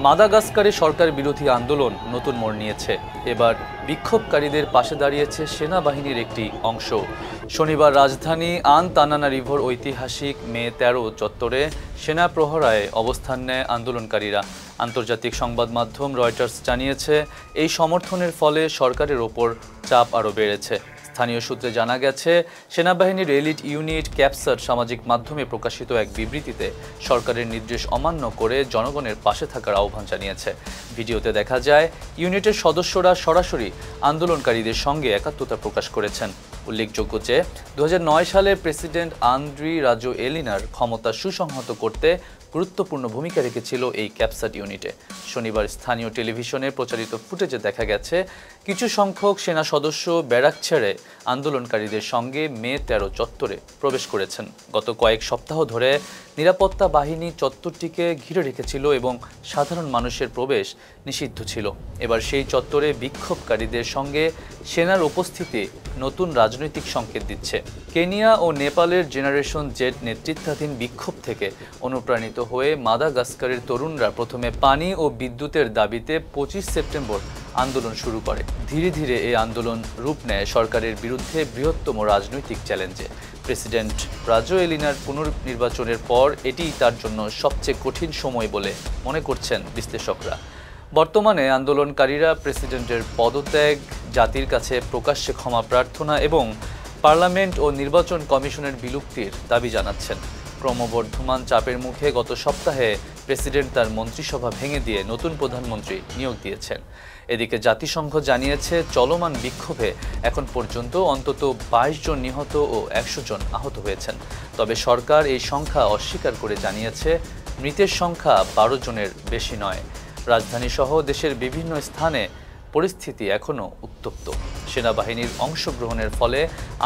মাদাগাস্কারে সরকার বিরোধী আন্দোলন নতুন মোড় নিয়েছে। এবার বিক্ষোভকারীদের পাশে দাঁড়িয়েছে সেনাবাহিনীর একটি অংশ। শনিবার রাজধানী আনতানানারিভোর ঐতিহাসিক মে 13 চত্বরে সেনা প্রহরায় অবস্থান নেয় আন্দোলনকারীরা। আন্তর্জাতিক সংবাদ মাধ্যম রয়টার্স জানিয়েছে, এই সমর্থনের ফলে সরকারের ওপর চাপ আরও বেড়েছে। স্থানীয় সূত্রে জানা গেছে, সেনাবাহিনীর এলিট ইউনিট ক্যাপসার সামাজিক মাধ্যমে প্রকাশিত এক বিবৃতিতে সরকারের নির্দেশ অমান্য করে জনগণের পাশে থাকার আহ্বান জানিয়েছে। ভিডিওতে দেখা যায়, ইউনিটের সদস্যরা সরাসরি আন্দোলনকারীদের সঙ্গে একাত্মতা প্রকাশ করেছেন। উল্লেখযোগ্য যে 2009 সালে প্রেসিডেন্ট আন্দ্রি রাজোয়েলিনার ক্ষমতা সুসংহত করতে গুরুত্বপূর্ণ ভূমিকা রেখেছিল এই ক্যাপসাট ইউনিটে। শনিবার স্থানীয় টেলিভিশনে প্রচারিত ফুটেজে দেখা গেছে, কিছু সংখ্যক সেনা সদস্য ব্যারাক ছেড়ে আন্দোলনকারীদের সঙ্গে মে 13 চত্বরে প্রবেশ করেছেন। গত কয়েক সপ্তাহ ধরে নিরাপত্তা বাহিনী চত্বরটিকে ঘিরে রেখেছিল এবং সাধারণ মানুষের প্রবেশ নিষিদ্ধ ছিল। এবার সেই চত্বরে বিক্ষোভকারীদের সঙ্গে সেনার উপস্থিতি নতুন রাজনৈতিক সংকেত দিচ্ছে। কেনিয়া ও নেপালের জেনারেশন জেড নেতৃত্বাধীন বিক্ষোভ থেকে অনুপ্রাণিত হয়ে মাদাগাস্কারের তরুণরা প্রথমে পানি ও বিদ্যুতের দাবিতে 25 সেপ্টেম্বর আন্দোলন শুরু করে। ধীরে ধীরে এই আন্দোলন রূপ নেয় সরকারের বিরুদ্ধে বৃহত্তম রাজনৈতিক চ্যালেঞ্জে। প্রেসিডেন্ট রাজোয়েলিনার পুনর্নির্বাচনের পর এটিই তার জন্য সবচেয়ে কঠিন সময় বলে মনে করছেন বিশ্লেষকরা। বর্তমানে আন্দোলনকারীরা প্রেসিডেন্টের পদত্যাগ, জাতির কাছে প্রকাশ্যে ক্ষমা প্রার্থনা এবং পার্লামেন্ট ও নির্বাচন কমিশনের বিলুপ্তির দাবি জানাচ্ছেন। ক্রমবর্ধমান চাপের মুখে গত সপ্তাহে প্রেসিডেন্ট তার মন্ত্রিসভা ভেঙে দিয়ে নতুন প্রধানমন্ত্রী নিয়োগ দিয়েছেন। এদিকে জাতিসংঘ জানিয়েছে, চলমান বিক্ষোভে এখন পর্যন্ত অন্তত 22 জন নিহত ও 100 জন আহত হয়েছেন। তবে সরকার এই সংখ্যা অস্বীকার করে জানিয়েছে, মৃতের সংখ্যা 12 জনের বেশি নয়। রাজধানী সহ দেশের বিভিন্ন স্থানে পরিস্থিতি এখনও উত্তপ্ত। সেনাবাহিনীর অংশগ্রহণের ফলে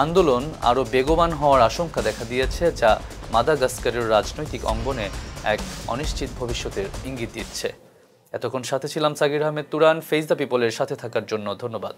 আন্দোলন আরও বেগবান হওয়ার আশঙ্কা দেখা দিয়েছে, যা মাদাগাস্কারের রাজনৈতিক অঙ্গনে এক অনিশ্চিত ভবিষ্যতের ইঙ্গিত দিচ্ছে। এতক্ষণ সাথে ছিলাম সাগির আহমেদ তুরান। ফেস দ্য পিপলের সাথে থাকার জন্য ধন্যবাদ।